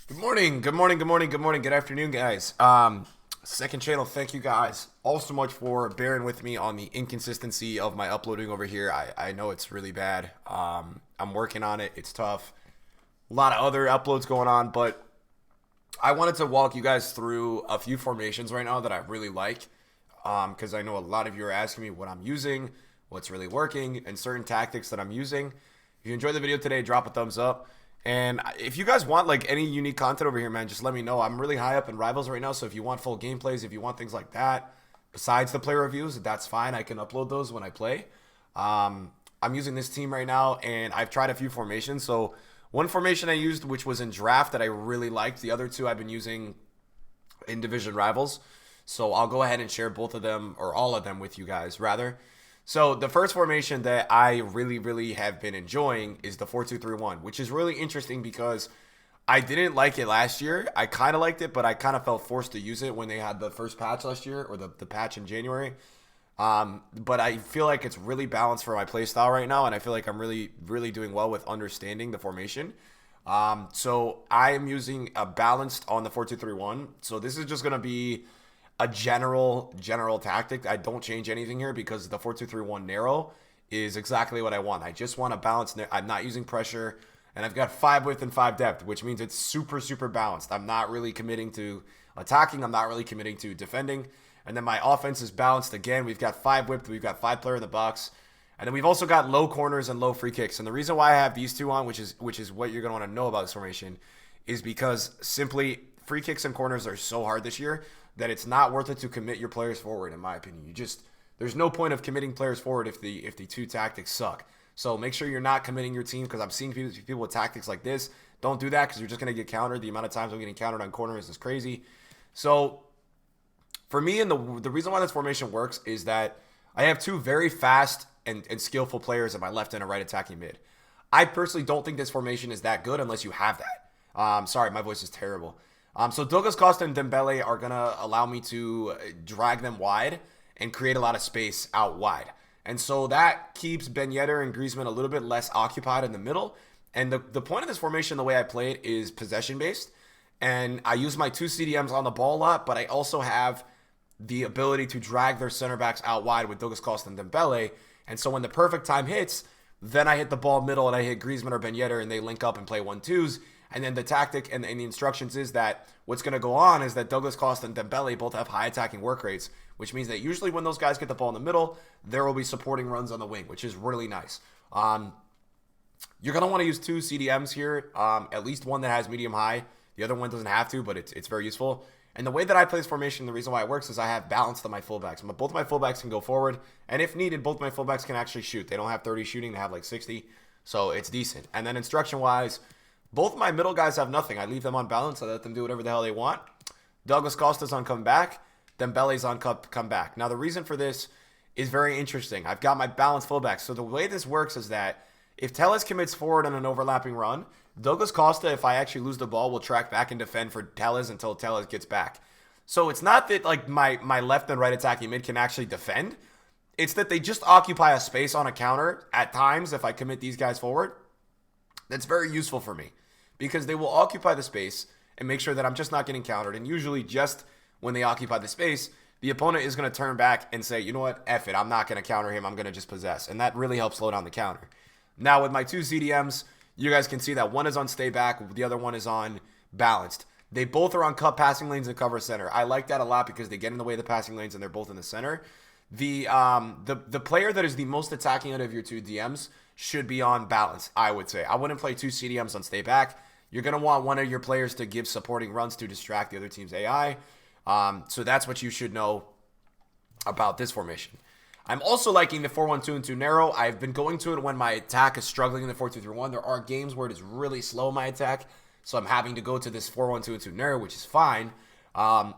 Good morning, good morning, good morning, good morning, good afternoon, guys. Second channel, thank you guys all so much for bearing with me on the inconsistency of my uploading over here. I know it's really bad. I'm working on it. It's tough. A lot of other uploads going on, but I wanted to walk you guys through a few formations right now that I really like. Because I know a lot of you are asking me what I'm using, what's really working, and certain tactics that I'm using. If you enjoyed the video today, drop a thumbs up. And if you guys want like any unique content over here, man, just let me know. I'm really high up in Rivals right now, so if you want full gameplays, if you want things like that, besides the player reviews, that's fine. I can upload those when I play. I'm using this team right now, and I've tried a few formations. So one formation I used, which was in draft, that I really liked. The other two I've been using in Division Rivals. So I'll go ahead and share both of them, or all of them, with you guys, rather. So the first formation that I really have been enjoying is the 4-2-3-1, which is really interesting because I didn't like it last year. I kind of liked it, but I kind of felt forced to use it when they had the first patch last year, or the patch in January. But I feel like it's really balanced for my playstyle right now, and I feel like I'm really doing well with understanding the formation. So I am using a balanced on the 4-2-3-1. So this is just going to be a general tactic. I don't change anything here because the 4-2-3-1 narrow is exactly what I want. I just want a balance. I'm not using pressure, and I've got 5 width and 5 depth, which means it's super balanced. I'm not really committing to attacking. I'm not really committing to defending. And then my offense is balanced again. We've got 5 width. We've got 5 player in the box. And then we've also got low corners and low free kicks. And the reason why I have these two on, which is what you're going to want to know about this formation, is because simply free kicks and corners are so hard this year that it's not worth it to commit your players forward, in my opinion. There's no point of committing players forward if the two tactics suck. So make sure you're not committing your team, because I'm seeing people with tactics like this. Don't do that, because you're just going to get countered. The amount of times I'm getting countered on corners is crazy. So for me, and the reason why this formation works is that I have two very fast and skillful players at my left and a right attacking mid. I personally don't think this formation is that good unless you have that. Sorry, my voice is terrible. So Douglas Costa and Dembele are going to allow me to drag them wide and create a lot of space out wide. And so that keeps Ben Yedder and Griezmann a little bit less occupied in the middle. And the point of this formation, the way I play it, is possession-based. And I use my two CDMs on the ball a lot, but I also have the ability to drag their center backs out wide with Douglas Costa and Dembele. And so when the perfect time hits, then I hit the ball middle and I hit Griezmann or Ben Yedder, and they link up and play 1-2s. And then the tactic and the instructions is that what's going to go on is that Douglas Costa and Dembele both have high attacking work rates, which means that usually when those guys get the ball in the middle, there will be supporting runs on the wing, which is really nice. You're going to want to use two CDMs here, at least one that has medium high. The other one doesn't have to, but it's very useful. And the way that I play this formation, the reason why it works is I have balanced on my fullbacks. Both of my fullbacks can go forward, and if needed, both my fullbacks can actually shoot. They don't have 30 shooting, they have like 60, so it's decent. And then instruction-wise, both of my middle guys have nothing. I leave them on balance. I let them do whatever the hell they want. Douglas Costa's on come back. Dembele's on come back. Now, the reason for this is very interesting. I've got my balanced fullbacks. So the way this works is that if Telles commits forward on an overlapping run, Douglas Costa, if I actually lose the ball, will track back and defend for Telles until Telles gets back. So it's not that like my left and right attacking mid can actually defend. It's that they just occupy a space on a counter at times if I commit these guys forward. That's very useful for me, because they will occupy the space and make sure that I'm just not getting countered. And usually just when they occupy the space, the opponent is going to turn back and say, you know what, F it, I'm not going to counter him, I'm going to just possess. And that really helps slow down the counter. Now with my two CDMs, you guys can see that one is on stay back, the other one is on balanced. They both are on cut passing lanes and cover center. I like that a lot because they get in the way of the passing lanes and they're both in the center. The player that is the most attacking out of your two DMs should be on balance, I would say. I wouldn't play two CDMs on stay back. You're going to want one of your players to give supporting runs to distract the other team's AI. So that's what you should know about this formation. I'm also liking the 4-1-2-2 narrow. I've been going to it when my attack is struggling in the 4-2-3-1. There are games where it is really slow in my attack, so I'm having to go to this 4-1-2-2 narrow, which is fine.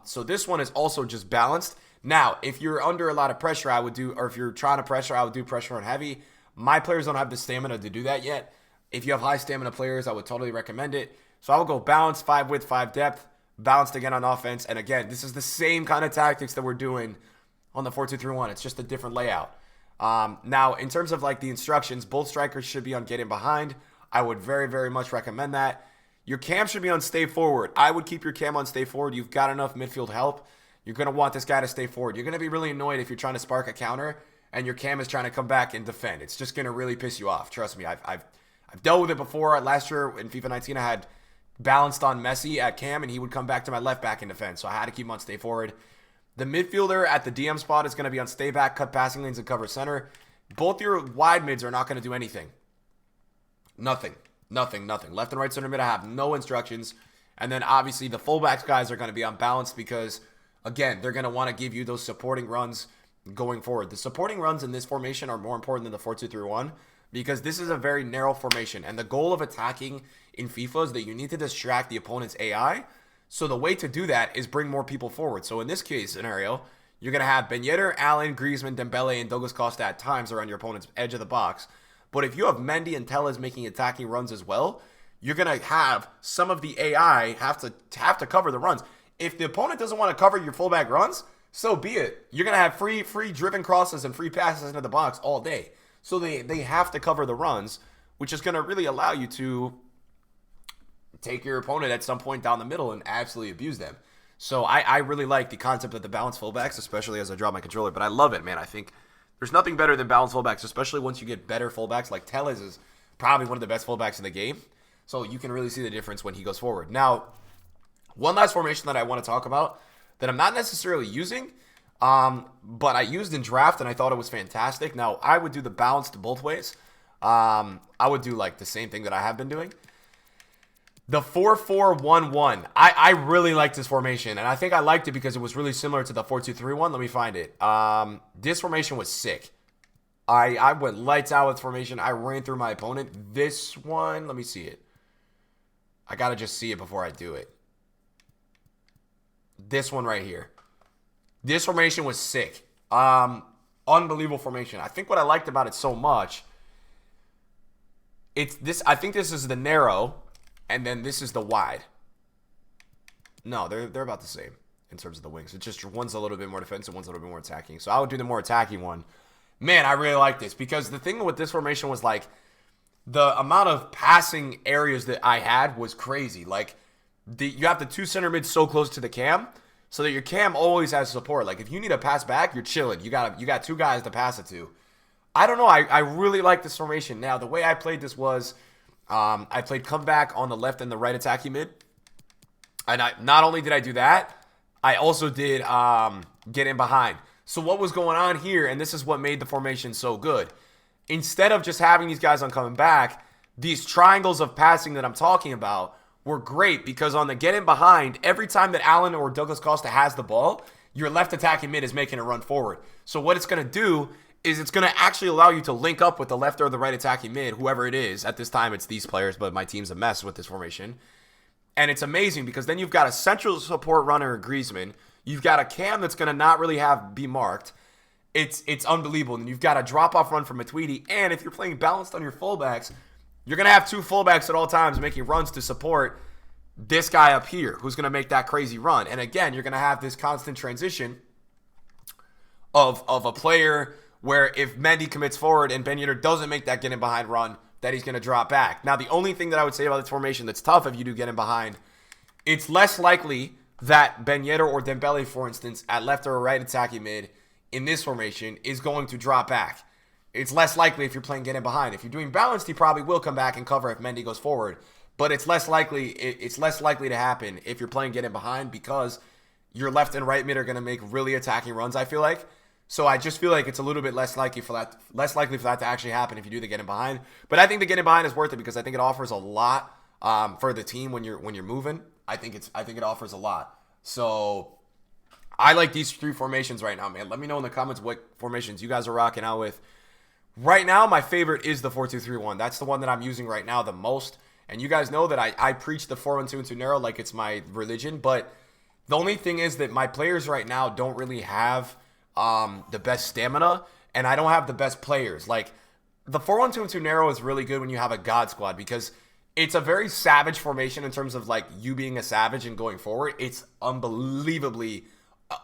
So this one is also just balanced. Now, if you're under a lot of pressure, I would do, or if you're trying to pressure, I would do pressure on heavy. My players don't have the stamina to do that yet. If you have high stamina players, I would totally recommend it. So I will go balanced, 5 width, 5 depth, balanced again on offense. And again, this is the same kind of tactics that we're doing on the 4-2-3-1. It's just a different layout. Now, in terms of like the instructions, both strikers should be on getting behind. I would very much recommend that. Your cam should be on stay forward. I would keep your cam on stay forward. You've got enough midfield help. You're going to want this guy to stay forward. You're going to be really annoyed if you're trying to spark a counter and your cam is trying to come back and defend. It's just going to really piss you off. Trust me, I've dealt with it before. Last year in FIFA 19, I had balanced on Messi at cam, and he would come back to my left back in defense. So I had to keep him on stay forward. The midfielder at the DM spot is going to be on stay back, cut passing lanes, and cover center. Both your wide mids are not going to do anything. Nothing. Left and right center mid, I have no instructions. And then obviously the fullbacks guys are going to be unbalanced because, again, they're going to want to give you those supporting runs going forward. The supporting runs in this formation are more important than the 4-2-3-1 because this is a very narrow formation. And the goal of attacking in FIFA is that you need to distract the opponent's AI. So the way to do that is bring more people forward. So in this case scenario, you're going to have Ben Yedder, Allen, Griezmann, Dembele, and Douglas Costa at times around your opponent's edge of the box. But if you have Mendy and Telles making attacking runs as well, you're going to have some of the AI have to cover the runs. If the opponent doesn't want to cover your fullback runs, so be it. You're going to have free driven crosses and free passes into the box all day. So they have to cover the runs, which is going to really allow you to take your opponent at some point down the middle and absolutely abuse them. So I really like the concept of the balanced fullbacks, especially as I drop my controller. But I love it, man. I think there's nothing better than balanced fullbacks, especially once you get better fullbacks. Like Telles is probably one of the best fullbacks in the game. So you can really see the difference when he goes forward. Now, one last formation that I want to talk about that I'm not necessarily using, but I used in draft and I thought it was fantastic. Now, I would do the balanced both ways. I would do like the same thing that I have been doing. The 4-4-1-1. I really liked this formation, and I think I liked it because it was really similar to the 4-2-3-1. Let me find it. This formation was sick. I went lights out with formation. I ran through my opponent. This one, let me see it. I got to just see it before I do it. This one right here. This formation was sick. Unbelievable formation. I think what I liked about it so much, it's this. I think this is the narrow, and then this is the wide. No, they're about the same in terms of the wings. It's just one's a little bit more defensive, one's a little bit more attacking. So I would do the more attacking one. Man, I really like this because the thing with this formation was like the amount of passing areas that I had was crazy. Like you have the two center mids so close to the cam so that your cam always has support. Like if you need a pass back, you're chilling. You got two guys to pass it to. I don't know. I really like this formation. Now, the way I played this was I played comeback on the left and the right attacking mid. And not only did I do that, I also did get in behind. So what was going on here, and this is what made the formation so good. Instead of just having these guys on coming back, these triangles of passing that I'm talking about were great because on the get in behind, every time that Allen or Douglas Costa has the ball, your left attacking mid is making a run forward. So what it's going to do is it's going to actually allow you to link up with the left or the right attacking mid, whoever it is. At this time, it's these players, but my team's a mess with this formation. And it's amazing because then you've got a central support runner, Griezmann. You've got a cam that's going to not really be marked. It's unbelievable. And you've got a drop-off run from Matuidi. And if you're playing balanced on your fullbacks, you're going to have two fullbacks at all times making runs to support this guy up here who's going to make that crazy run. And again, you're going to have this constant transition of a player where if Mendy commits forward and Ben Yedder doesn't make that get in behind run, that he's going to drop back. Now, the only thing that I would say about this formation that's tough if you do get in behind, it's less likely that Ben Yedder or Dembele, for instance, at left or right attacking mid in this formation is going to drop back. It's less likely if you're playing get in behind. If you're doing balanced, he probably will come back and cover if Mendy goes forward. But it's less likely to happen if you're playing get in behind because your left and right mid are going to make really attacking runs, I feel like. So I just feel like it's a little bit less likely for that to actually happen if you do the get in behind. But I think the get in behind is worth it because I think it offers a lot for the team when you're moving. I think it offers a lot. So I like these three formations right now, man. Let me know in the comments what formations you guys are rocking out with. Right now, my favorite is the 4-2-3-1. That's the one that I'm using right now the most. And you guys know that I preach the 4-1-2-2 narrow like it's my religion. But the only thing is that my players right now don't really have the best stamina, and I don't have the best players. Like the 4-1-2-2 narrow is really good when you have a god squad because it's a very savage formation in terms of like you being a savage and going forward. It's unbelievably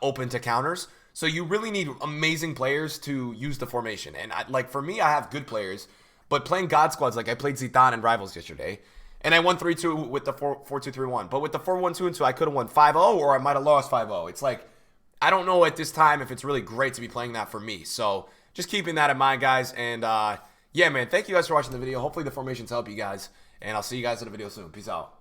open to counters. So you really need amazing players to use the formation. And like for me, I have good players, but playing god squads, like I played Zidane in Rivals yesterday, And I won 3-2 with the 4-2-3-1. But with the 4-1-2-2, I could have won 5-0 or I might have lost 5-0. It's like, I don't know at this time if it's really great to be playing that for me. So just keeping that in mind, guys. And yeah, man, thank you guys for watching the video. Hopefully the formations help you guys. And I'll see you guys in a video soon. Peace out.